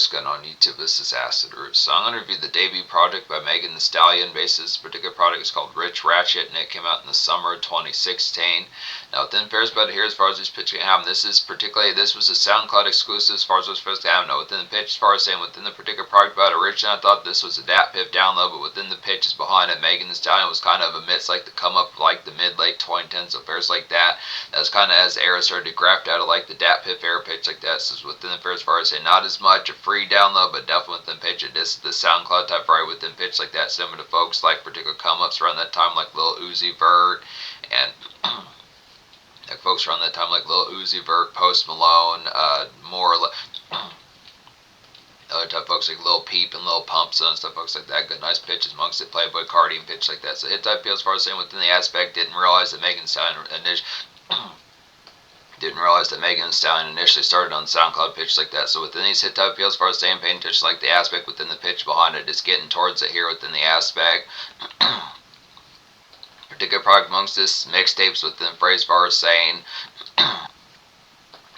first gun on YouTube. This is Acid Roots. So I'm going to review the debut project by Megan Thee Stallion. Basically, this particular project is called Rich Ratchet, and it came out in the summer of 2016. Now, within Paris about here, as far as this pitch can happen, this was a SoundCloud exclusive as far as what's supposed to happen. Now, within the pitch, as far as saying within the particular project about originally, I thought this was a DatPiff download, but within the pitches behind it, Megan Thee Stallion was kind of amidst like the come up of like the mid-late 2010s affairs like that. That was kind of as the era started to graft out of like the DatPiff era pitch like that. So within the fair, as far as saying not as much a free download, but definitely within pitch it is the SoundCloud type variety within pitch like that. Similar to folks like particular come ups around that time like Lil Uzi Vert and like folks around that time like Lil Uzi Vert, Post Malone, more other type folks like Lil Peep and Lil Pump, and stuff folks like that. Good nice pitches amongst it. Playboy Cardi and pitch like that. So hit type feel as far as saying within the aspect, didn't realize that Megan Thee Stallion initially started on SoundCloud pitch like that. So within these hit type feels as far as saying paying attention like the aspect within the pitch behind it, it's getting towards it here within the aspect. Particular product amongst this mixtapes within the phrase as far as saying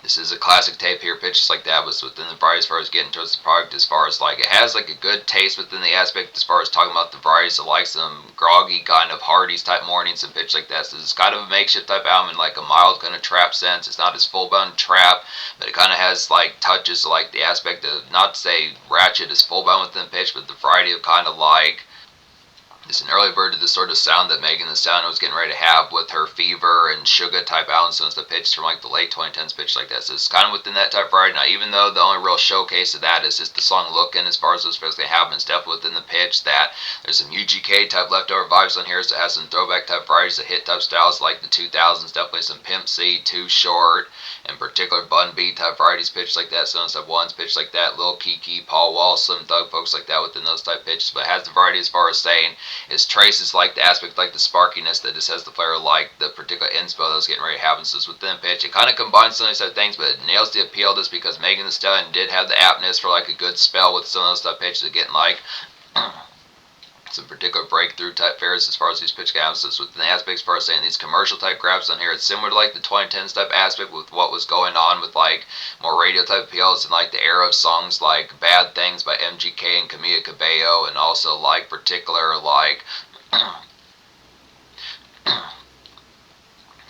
this is a classic tape here, pitches like that was within the variety as far as getting towards the product as far as like it has like a good taste within the aspect as far as talking about the varieties of like some groggy kind of Hardy's type mornings and pitch like that. So it's kind of a makeshift type album in like a mild kind of trap sense. It's not as full blown trap, but it kind of has like touches of like the aspect of, not to say Ratchet is full blown within pitch, but the variety of kind of like it's an early bird to the sort of sound that Megan Thee Stallion was getting ready to have with her Fever and Sugar type albums. So it's the pitch from like the late 2010s pitch like that. So it's kind of within that type variety. Now, even though the only real showcase of that is just the song Lookin', as far as those supposed to happen, it's definitely within the pitch that there's some UGK type leftover vibes on here. So it has some throwback type varieties of hit type styles like the 2000s. Definitely some Pimp C, Too Short, in particular Bun B type varieties pitched like that. Some type ones pitched like that. Lil Kiki, Paul Wall, Slim Thug folks like that within those type pitches. But it has the variety as far as saying it traces like the aspect like the sparkiness that just has the flair like the particular inspo that was getting ready to happen. So it's within pitch. It kind of combines some of these type of things, but it nails the appeal just because Megan Thee Stallion did have the aptness for like a good spell with some of those type pitches of getting like some particular breakthrough type fares as far as these pitch gaps. So within the aspects as far as saying these commercial type grabs on here, it's similar to like the 2010s type aspect with what was going on with like more radio type appeals and like the era of songs like Bad Things by MGK and Camila Cabello, and also like particular like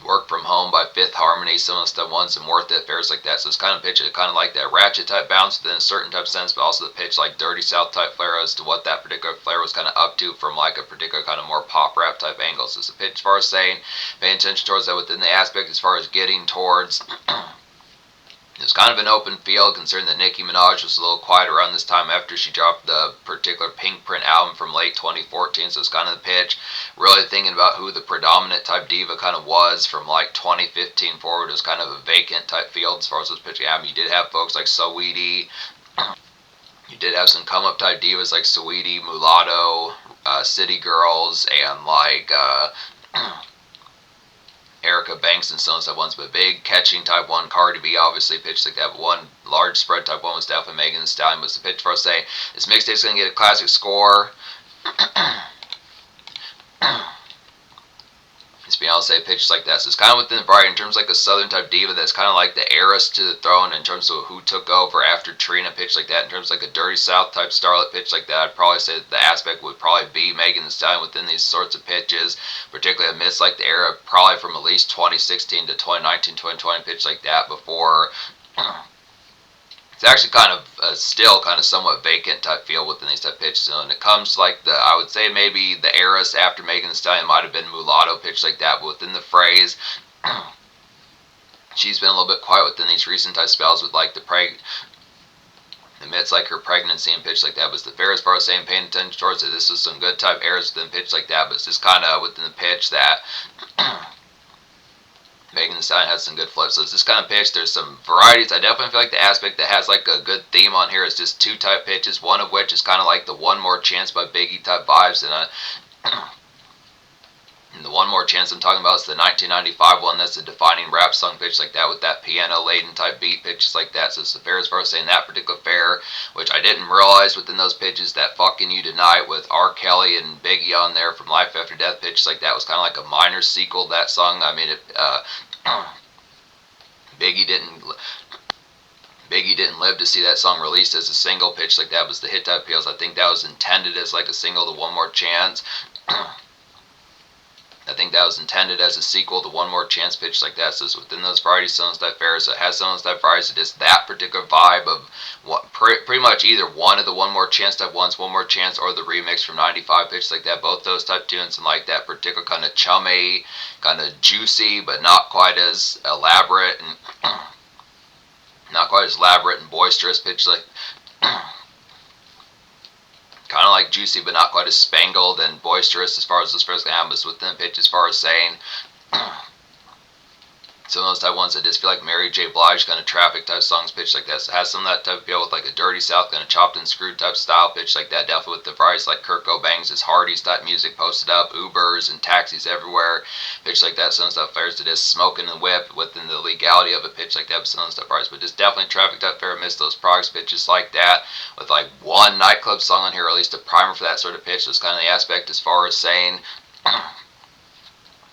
Work From Home by Fifth Harmony, some of the stuff ones and Worth It, fares like that. So it's kind of pitch it kind of like that Ratchet type bounce within a certain type sense, but also the pitch like Dirty South type flair as to what that particular flair was kind of up to from like a particular kind of more pop rap type angle. So it's a pitch as far as saying paying attention towards that within the aspect as far as getting towards it's kind of an open field considering that Nicki Minaj was a little quiet around this time after she dropped the particular Pink Print album from late 2014. So it's kind of the pitch. Really thinking about who the predominant type diva kind of was from like 2015 forward. It was kind of a vacant type field as far as this pitching album. You did have folks like Saweetie. You did have some come up type divas like Saweetie, Mulatto, City Girls, and like Kirko Bangz and some type ones, but big catching type one, Cardi B obviously pitched like that, but one large spread type one was definitely Megan Thee Stallion was the pitch for us to say this mixtape's going to get a classic score. It's being able to say pitches like that. So it's kind of within the variety in terms of like a southern type diva that's kind of like the heiress to the throne in terms of who took over after Trina pitch like that. In terms of like a Dirty South type starlet pitch like that, I'd probably say that the aspect would probably be Megan Thee Stallion within these sorts of pitches, particularly amidst like the era probably from at least 2016 to 2019, 2020 pitch like that before. It's actually kind of still kind of somewhat vacant type feel within these type pitches. And it comes like I would say maybe the heiress after Megan Thee Stallion might have been Mulatto pitch like that, but within the phrase, she's been a little bit quiet within these recent type spells with like amidst like her pregnancy and pitch like that. But it's the fair as far as saying paying attention towards it. This was some good type errors within pitch like that, but it's just kind of within the pitch that Megan Thee Stallion has some good flips. So it's this kind of pitch. There's some varieties. I definitely feel like the aspect that has like a good theme on here is just two type pitches, one of which is kind of like the One More Chance by Biggie type vibes. And the One More Chance I'm talking about is the 1995 one that's a defining rap song pitch like that with that piano-laden type beat pitches like that. So it's the fair as far as saying that particular fair, which I didn't realize within those pitches that Fucking You Tonight with R. Kelly and Biggie on there from Life After Death pitches like that was kind of like a minor sequel to that song. I mean, Biggie Biggie didn't live to see that song released as a single. Pitch like that was the hit type appeals. I think that was intended as like a single to One More Chance. I think that was intended as a sequel to One More Chance. Pitch like that. So it's within those varieties, songs type fairs. So it has songs type varieties. It is that particular vibe of what pretty much either one of the One More Chance type ones, One More Chance, or the remix from '95. Pitch like that. Both those type tunes and like that particular kind of chummy, kind of juicy, but not quite as elaborate and not quite as elaborate and boisterous. Pitch like. Kind of like juicy, but not quite as spangled and boisterous as far as this first album is within the pitch. As far as saying some of those type ones, I just feel like Mary J. Blige kind of traffic type songs pitch like that. So it has some of that type of feel with like a Dirty South kind of chopped and screwed type style pitch like that. Definitely with the varieties like Kirko Bangz' Hardy's type music posted up, Ubers and taxis everywhere pitch like that. Some stuff fairs to just smoking and whip within the legality of a pitch like that. But some stuff fairs, but just definitely traffic type fair. Miss those progs pitches like that with like one nightclub song on here, or at least a primer for that sort of pitch. That's kind of the aspect as far as saying.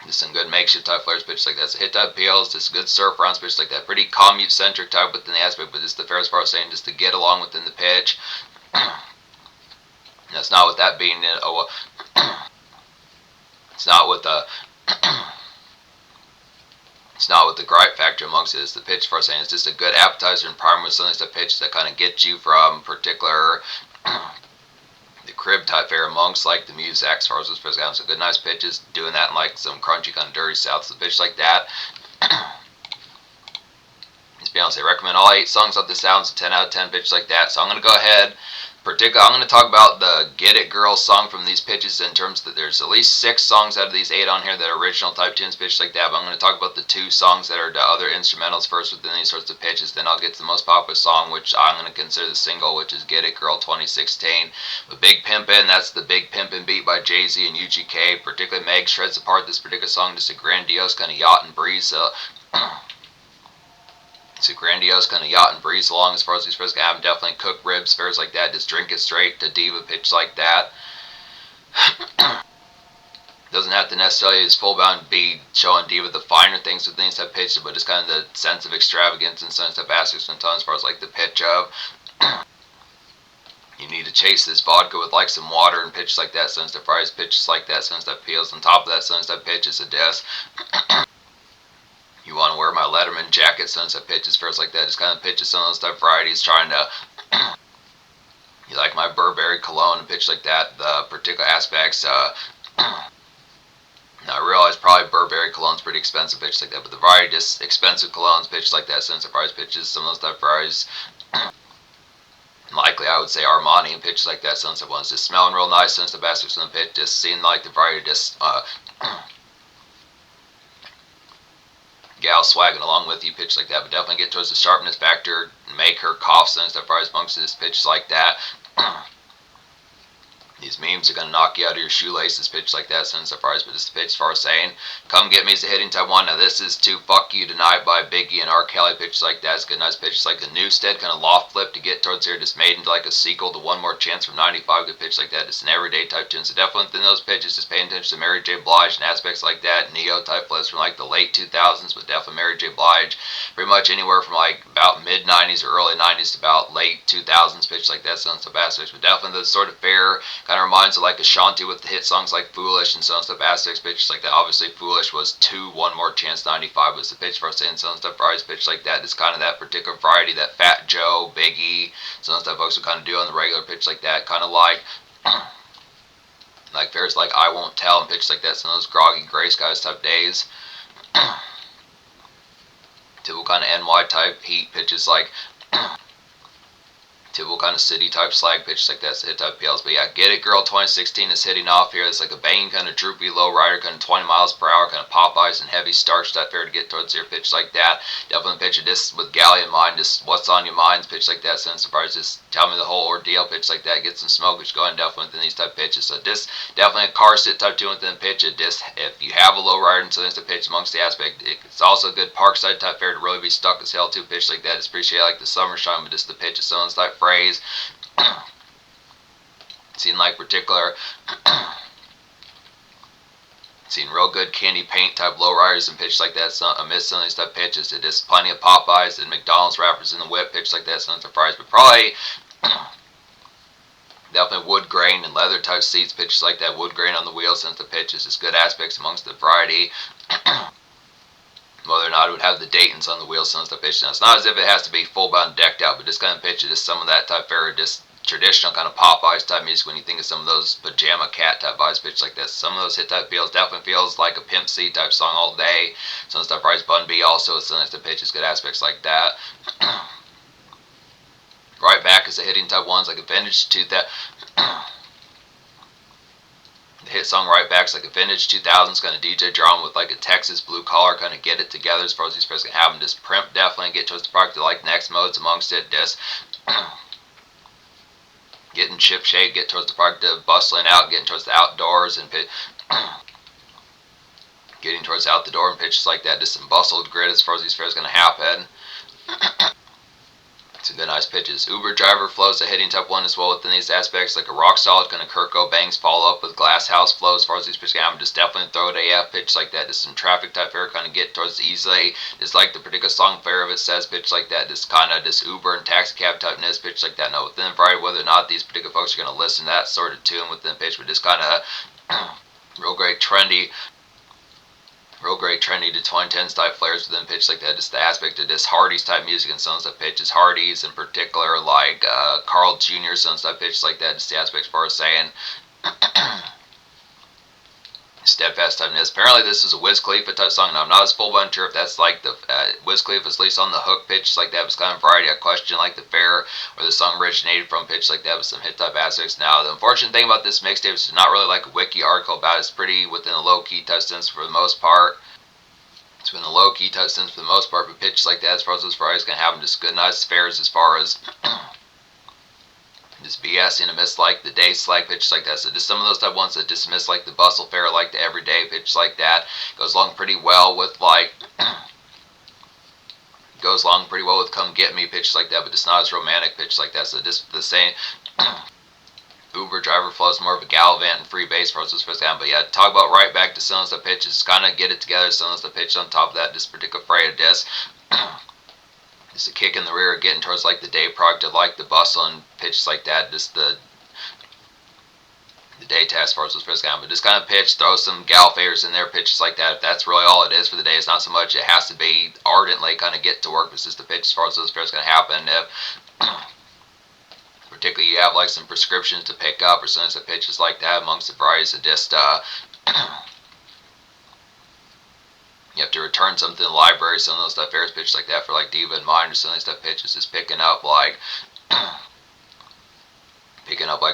Just some good makeshift type flares pitch like that. So hit type appeals, just good surf rounds pitch like that. Pretty commute centric type within the aspect, but just the fair as far as saying just to get along within the pitch. That's not with that being it's not with the it's not with the gripe factor amongst it. It's the pitch for us saying it's just a good appetizer and primer with something to pitch that kind of gets you from particular the crib type fare amongst like the music as far as this first album. So good nice pitches, doing that in like some crunchy kind of dirty south. So pitch like that. Just be honest, I recommend all 8 songs of this album. So 10 out of 10 pitches like that. So I'm gonna go ahead. I'm going to talk about the Get It Girl song from these pitches in terms that there's at least 6 songs out of these 8 on here that are original type tunes pitched like that, but I'm going to talk about the 2 songs that are the other instrumentals first within these sorts of pitches. Then I'll get to the most popular song, which I'm going to consider the single, which is Get It Girl 2016. The Big Pimpin', that's the Big Pimpin' beat by Jay-Z and UGK. Particularly Meg shreds apart this particular song, just a grandiose kind of yacht and breeze. It's a grandiose kind of yacht and breeze along as far as these first album. Definitely cook ribs, fares like that. Just drink it straight to diva pitch like that. Doesn't have to necessarily as full bound be showing diva the finer things within these type pitches, but just kind of the sense of extravagance and some type aspects sometimes as far as like the pitch of you need to chase this vodka with like some water and pitches like that. Some stuff fries pitches like that. Some stuff peels on top of that. Some stuff pitches a disc. You want to wear my Letterman jacket, sunset pitches, first like that. Just kind of pitches some of those type varieties, trying to. You like my Burberry cologne and pitch like that. The particular aspects. Now I realize probably Burberry cologne's pretty expensive, pitch like that, but the variety just expensive colognes, pitch like that. Sunset varieties pitches some of those type varieties. Likely, I would say Armani and pitches like that. Sunset ones just smelling real nice. Sunset aspects in the pitch, just seeing like the variety just. Gal swagging along with you, pitch like that, but definitely get towards the sharpness factor, make her cough, some stuff, fries bunks to this pitch like that. These memes are going to knock you out of your shoelaces, pitch like that, some stuff, fries, but this pitch as far as saying, come get me is a hitting type one. Now this is to Fuck You Tonight by Biggie and R. Kelly, pitch like that. It's good, nice pitch. It's like a Newstead kind of loft flip to get towards here, just made into like a sequel to One More Chance from '95, good pitch like that. It's an everyday type tune, so definitely within those pitches, just paying attention to Mary J. Blige and aspects like that, Neo type flips from like the late 2000s, but definitely Mary J. Blige, pretty much anywhere from like about mid 90s or early 90s to about late 2000s, pitch like that, some stuff aspects, but definitely the sort of fair kind of reminds of like Ashanti with the hit songs like Foolish and some stuff aspects, pitches like that. Obviously Foolish was to One More Chance 95 was the pitch for us saying some stuff varieties pitch like that. It's kind of that particular variety that Fat Joe, Biggie, some stuff folks would kind of do on the regular pitch like that, kind of like fairs like I Won't Tell and pitch like that, some of those groggy gray skies type days. Typical kind of NY type heat pitches like typical kind of city type slag pitches like that, so hit type PLs. But yeah, Get It Girl 2016 is hitting off here. It's like a banging kind of droopy low rider, kind of 20 miles per hour, kind of Popeyes and heavy starch type fair to get towards your pitch like that. Definitely pitch it just with Galley in mind, just what's on your minds, pitch like that. Sense surprise, just tell me the whole ordeal, pitch like that. Get some smokage going definitely within these type pitches. So just definitely a car sit type 2 within the pitch. It just if you have a low rider and so there's the pitch amongst the aspect, it's also a good parkside type fair to really be stuck as hell to pitch like that. It's appreciate like the summer shine, but just the pitch of someone's type phrase. Seeing like particular Seen real good candy paint type lowriders and pitches like that. Amidst some of these type pitches, it is plenty of Popeyes and McDonald's wrappers in the whip, pitches like that. Some of the fries, but probably definitely wood grain and leather type seats, pitches like that. Wood grain on the wheels, since the pitches is good aspects amongst the variety. Whether or not it would have the Daytons on the wheels, since the pitch. Now, it's not as if it has to be full bound decked out, but just kind of pitch it as some of that type very just traditional kind of Popeyes type music. When you think of some of those pajama cat type vibes, pitch like this, some of those hit type feels definitely feels like a Pimp C type song all day. Some stuff Rise Bun B also, some of the pitches good aspects like that. Right back is the hitting type ones like a vintage 2000. The hit song Right Back's like a vintage 2000s kind of DJ drum with like a Texas blue collar, kind of get it together as far as these players can have them. Just primp definitely get towards the product. I like next modes amongst it. Just getting chip shape, get towards the product, bustling out, getting towards the outdoors and getting towards out the door and pitches like that. Just some bustled grid as far as these players going to happen. Some good nice pitches. Uber driver flows a hitting type one as well within these aspects, like a rock solid kind of Kirko Bangz follow up with glass house flow as far as these pitches can happen. Just definitely throw it AF pitch like that. Just some traffic type fare kind of get towards easily. Just like the particular song fare of it says, pitch like that. Just kind of just Uber and taxi cab typeness pitch like that. Now within the variety, whether or not these particular folks are going to listen to that sort of tune within the pitch, but just kind of real great trendy to 2010s type flares within pitch like that. Just the aspect of this Hardy's type music and songs that pitches Hardy's in particular, like Carl Jr. songs that pitch like that. Just the aspects as far as saying steadfast typeness. Apparently this is a Wiz Khalifa type song. Now I'm not as full on sure if that's like the Wiz Khalifa's at least on the hook pitch like that. Was kind of variety. I question like the fair where the song originated from pitch like that with some hit type aspects. Now the unfortunate thing about this mixtape is not really like a wiki article about it. It's pretty within a low key type sense for the most part. It's been a low key type sense for the most part, but pitches like that as far as those varieties can have them just good nice fares as far as just BS in a miss like the day slag pitches like that. So just some of those type ones that dismiss like the bustle fare, like the everyday pitch like that, goes along pretty well with like goes along pretty well with Come Get Me pitches like that, but just not as romantic pitch like that. So just the same Uber driver flows more of a gallivant and free bass for us supposed to have. But yeah, talk about right back to some of the pitches, kind of get it together. Some of the pitch on top of that, this particular fray of disc. Just a kick in the rear, getting towards like the day product of like the bustle and pitches like that. Just the day task force was supposed to have. But just kind of pitch, throw some gal favors in there, pitches like that. If that's really all it is for the day, it's not so much it has to be ardently kind of get to work. It's just the pitch as far as those fairs going to happen. If particularly you have like some prescriptions to pick up or some of the pitches like that amongst the varieties of just you have to return something to the library, some of those stuff fairs pitches like that for like Diva and Mine or some of these stuff pitches is picking up like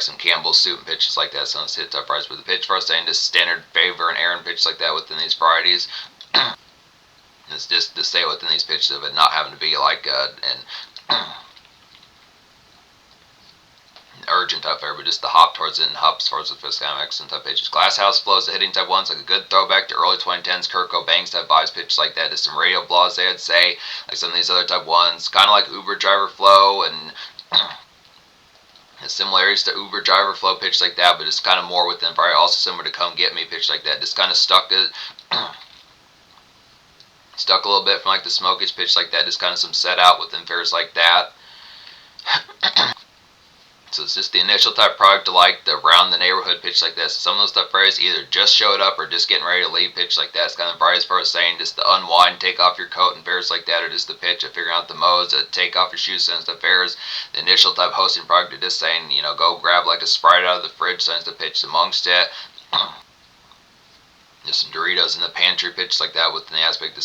some Campbell's soup and pitches like that, some of those hit type varieties. But the pitch for us saying just standard favor and Aaron pitches like that within these varieties. It's just to stay within these pitches of it not having to be like an urgent type fair, but just the hop towards it and hops towards the fist kind of excellent type pitches. Glass house flows, the hitting type ones, like a good throwback to early 2010s Kirko Bangz type vibes, pitches like that. Just some radio blahs, they'd say, like some of these other type ones, kind of like Uber driver flow and similarities to Uber driver flow pitch like that, but it's kind of more within probably also similar to Come Get Me pitch like that. Just kind of stuck it. Stuck a little bit from like the Smokish pitch like that. Just kind of some set out within fairs like that. So it's just the initial type product to like the around the neighborhood pitch like this. Some of those type varieties either just showed up or just getting ready to leave pitch like that. It's kind of variety as far as saying just the unwind, take off your coat and fairs like that, or just the pitch of figuring out the modes, take off your shoes and stuff fairs. The initial type hosting product of just saying, you know, go grab like a Sprite out of the fridge, sends the pitch amongst it. Just some Doritos in the pantry pitch like that within the aspect of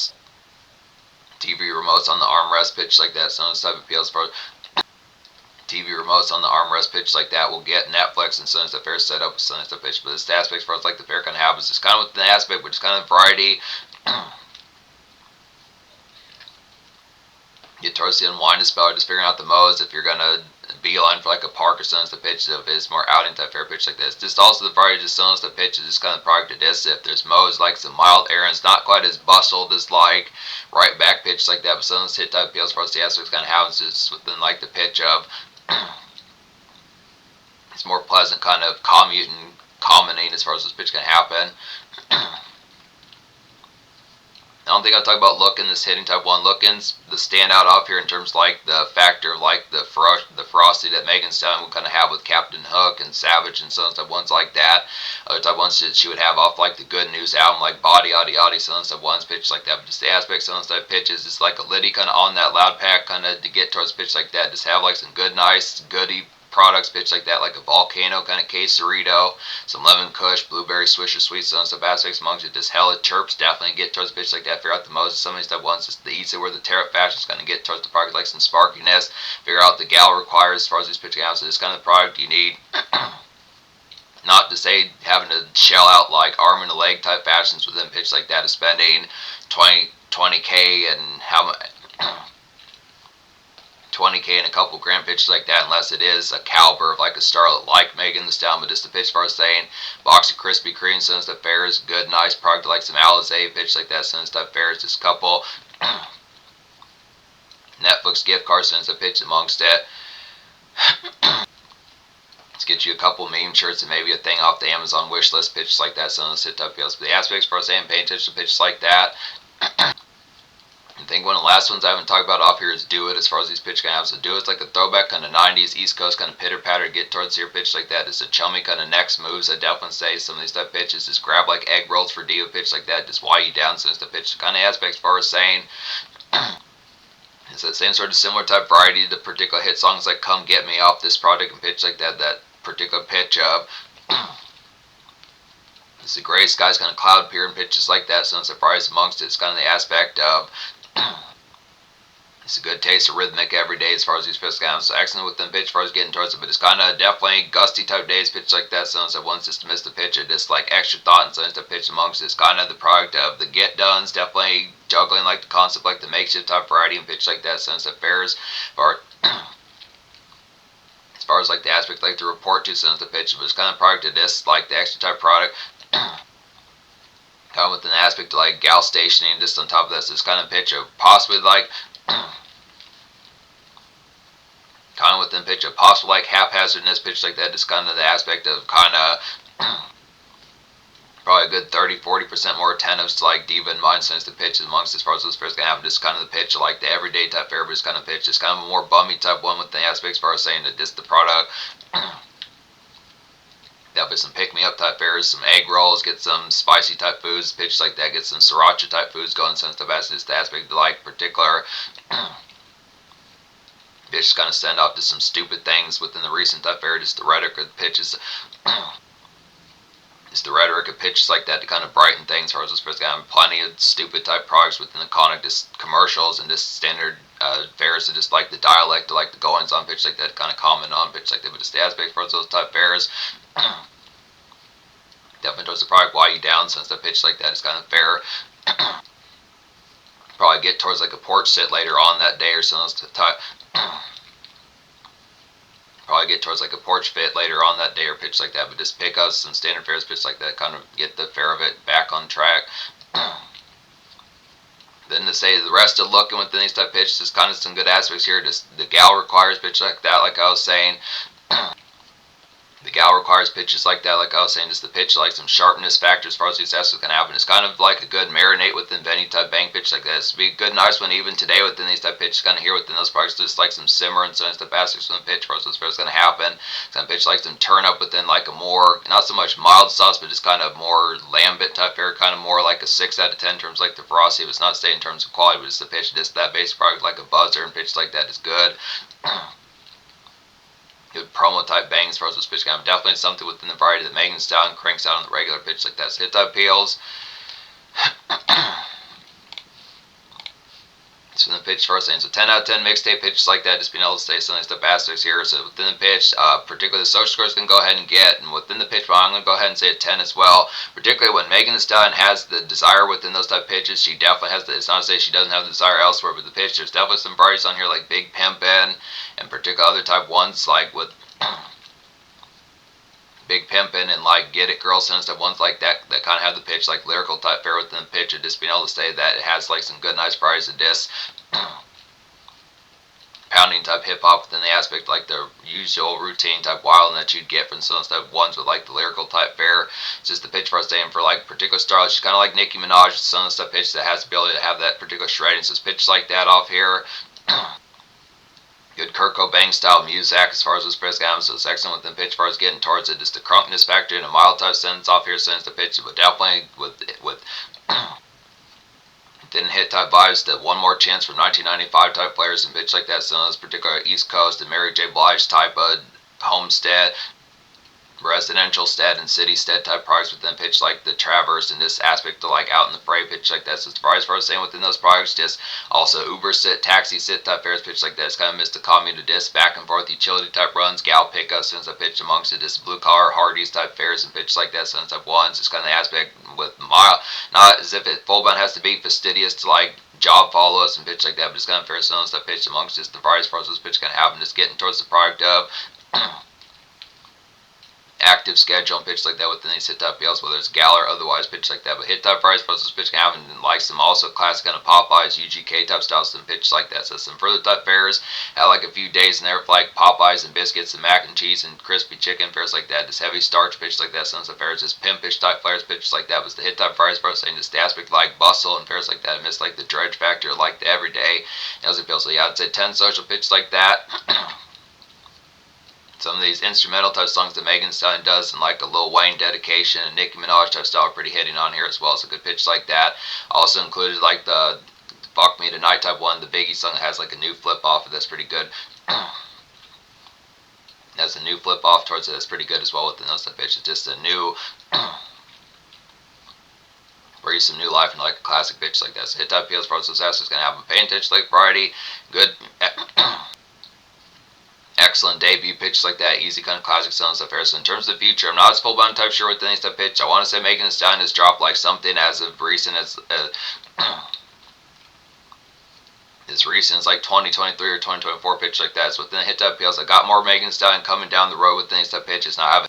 TV remotes on the armrest pitch like that. Some of those type of appeals for TV remotes on the armrest pitch like that will get Netflix and some of the fair set up with some of the pitch. But this aspect for us like the fair kind of happens. It's kind of with the aspect, which is kind of variety. Get towards the unwind to spell, just figuring out the modes. If you're gonna beeline for like a park or some of the pitch, if it's more outing type fair pitch like this. Just also the variety, just some of the pitch is just kind of product of this. If there's modes like some mild errands, not quite as bustled as like right back pitch like that, but some of those hit type appeals for us the aspects kind of happens just within like the pitch of it's more pleasant kind of commuting as far as this pitch can happen. I don't think I'll talk about looking, this hitting type 1 lookings. The standout off here in terms of like the factor of like the ferocity that Megan Thee Stallion would kind of have with Captain Hook and Savage and some type 1s like that. Other type 1s that she would have off like the Good News album, like Body, Yaddy, Yaddy, some type 1s pitches like that. But just the aspects of those type pitches, it's like a Liddy kind of on that loud pack kind of to get towards pitch like that. Just have like some good, nice, goody products pitch like that, like a volcano kind of quesarito, some lemon kush, blueberry swisher sweet some stuff aspects amongst it. Just hella chirps, definitely get towards pitch like that. Figure out the Moses, some of these stuff once the easy where the tear up fashion is going to get towards the product, like some sparkiness. Figure out the gal requires as far as these pitching out. So this kind of product you need. Not to say having to shell out like arm and a leg type fashions within pitch like that is spending 20K and how much 20K and a couple grand pitches like that, unless it is a caliber of like a starlet like Megan Thee Stallion. But just the pitch for saying box of Krispy Kreme, some stuff fares, good nice product like some Alizé pitch like that, some stuff fares, just a couple Netflix gift cards, some stuff pitch amongst it. Let's get you a couple meme shirts and maybe a thing off the Amazon wish list, pitches like that, some of those hit type deals. But the aspects for saying paying attention to pitches like that. I think one of the last ones I haven't talked about off here is Do It, as far as these pitch kind of have. So Do It's like a throwback kind of 90s East Coast kind of pitter patter, get towards your pitch like that. It's a chummy kind of next moves. I definitely say some of these type pitches, just grab like egg rolls for Dio pitch like that, just wire you down since the pitch kind of aspects as far as saying it's that same sort of similar type variety to particular hit songs like Come Get Me off this product and pitch like that, that particular pitch of it's the gray skies kind of cloud appearing pitches like that, so no surprise amongst it. It's kind of the aspect of it's a good taste of rhythmic every day as far as these pitch counts. So excellent with them pitch as far as getting towards it, but it's kind of definitely gusty type days pitch like that. So once just to miss the pitch, it just like extra thought and so to pitch amongst it. It's kind of the product of the get done's definitely juggling like the concept like the makeshift type variety and pitch like that. So it's fares for as far as like the aspect like the report to since the pitch, but it's kind of product of this like the extra type product. Kind of with an aspect of like gal stationing, just on top of this kind of pitch of possibly like kind of within pitch of possible like haphazardness pitch like that, just kind of the aspect of kind of probably a good 30-40% more attentives to like diva and mind sense the pitch amongst as far as those pairs gonna have just kind of the pitch like the everyday type fair, but it's kind of pitch, just kind of a more bummy type one with the aspects as far as saying that just the product. There'll be some pick-me-up type fairs, some egg rolls, get some spicy type foods, pitch like that, get some sriracha type foods going, some stuff as just the aspect of like particular just kind of send off to some stupid things within the recent type fair, just the rhetoric of the pitches. Just the rhetoric of pitches like that to kind of brighten things. As far as this person got plenty of stupid type products within the comic, just commercials and just standard fairs, to just like the dialect, to like the goings on pitch like that, kind of comment on pitch like that. But just the aspect for those type fairs. Definitely towards the product while you down, since the pitch like that is kind of fair. Probably get towards like a porch sit later on that day or something. Probably get towards like a porch fit later on that day or pitch like that, but just pick up some standard fares pitch like that, kind of get the fare of it back on track. Then to say the rest of looking within these type pitches is kind of some good aspects here. Just the gal requires pitch like that, like I was saying. The gal requires pitches like that, like I was saying, just the pitch like some sharpness factor as far as these aspects can happen. It's kind of like a good marinate within Benny type bang pitch like that. It's be a good nice one even today within these type pitches, kind of here within those products, just like some simmer and some stuff aspects from the pitch for us. That's what's going to happen. Some pitch like some turn up within like a more, not so much mild sauce, but just kind of more lambent type fare, kind of more like a 6 out of 10 in terms of like the ferocity. But it's not staying in terms of quality, but it's the pitch, just that basic product like a buzzer and pitch like that is good. Good promo type bangs for us with pitch count. Definitely something within the variety that Megan Thee Stallion cranks out on the regular pitch like that. So hit type peels. It's from the pitch first thing. So 10 out of 10 mixtape pitches like that, just being able to stay some of the aspects here. So within the pitch, particularly the social scores can go ahead and get, and within the pitch, I'm going to go ahead and say a 10 as well. Particularly when Megan Thee Stallion has the desire within those type pitches, she definitely has the, it's not to say she doesn't have the desire elsewhere, but the pitch, there's definitely some varieties on here like Big Pimpin' and particular other type ones like with Big Pimpin' and like Get It Girls and stuff, ones like that that kind of have the pitch like lyrical type fare within the pitch, and just being able to say that it has like some good nice varieties of discs. pounding type hip hop within the aspect like the usual routine type wilding that you'd get from some of the ones with like the lyrical type fare. It's just the pitch for us aiming for like particular style. She's kind of like Nicki Minaj, some of the stuff pitch that has the ability to have that particular shredding. So it's pitched like that off here. Good Kirko Bangz style music as far as this pitch goes, so it's excellent with the pitch as far as getting towards it. Just the crunkness factor and a mild type sentence off here sends the pitch, but definitely with didn't hit type vibes. The one more chance for 1995 type players and pitch like that. Some of those particular East Coast and Mary J. Blige type of homestead, residential stead and city stead type products within pitch like the Traverse and this aspect to like out in the fray pitch like that. So it's probably as far as saying within those products, just also Uber sit, taxi sit type fares pitch like that. It's kind of missed the commute disc back and forth utility type runs, gal pickups since I pitch amongst it, just blue collar Hardee's type fares and pitch like that. Since I've ones, it's kind of the aspect with my not as if it full bound has to be fastidious to like job follow-ups and pitch like that, but it's kind of fair some stuff pitch amongst just the various parts of this pitch kind of happen, just getting towards the product of active schedule and pitch like that within these hit type PLs, whether it's gal or otherwise pitch like that. But hit type various parts of this pitch can happen and like some also classic kind of Popeyes, UGK type styles and pitch like that. So some further type fares, had like a few days in there for like Popeyes and biscuits and mac and cheese and crispy chicken fares like that. Just heavy starch pitch like that. Some of the fares, just pimpish type flares pitch like that was the hit type various parts saying just the aspect like bustle and fares like that. I missed like the dredge factor like the everyday. As it feels, so yeah, I'd say 10 social pitch like that. Some of these instrumental type songs that Megan Thee Stallion does and like a Lil Wayne dedication and Nicki Minaj type style are pretty hitting on here as well. So good pitch like that. Also included like the Fuck Me Tonight type one, the Biggie song that has like a new flip off of that's pretty good. Has a new flip off towards it that's pretty good as well within those type pitch. It's just a new breathe some new life into like a classic pitch like that. So hit type PLs for those assets gonna have a paying attention like variety. Good excellent debut pitch like that, easy kind of classic sound stuff here. So in terms of the future, I'm not as full bound type sure with any type pitch. I want to say Megan Thee Stallion has dropped like something as of recent as recent as like 2023 or 2024 pitch like that. So within the hit type PLs, I got more Megan Thee Stallion coming down the road with these type pitches. Now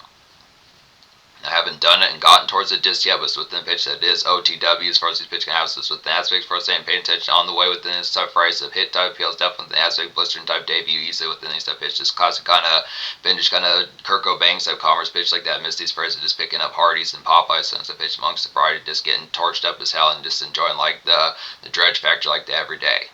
I haven't done it and gotten towards it just yet, but it's within the pitch that is OTW as far as these pitch can have. So it's within the aspect for saying paying attention on the way within this type phrase of hit type appeals, definitely the aspect blistering type debut easily within these type pitch. Just classic kind of vintage kind of Kirko Bangz type commerce pitch like that. Miss these phrases just picking up Hardee's and Popeyes since the pitch amongst the variety, just getting torched up as hell and just enjoying like the dredge factor like the everyday.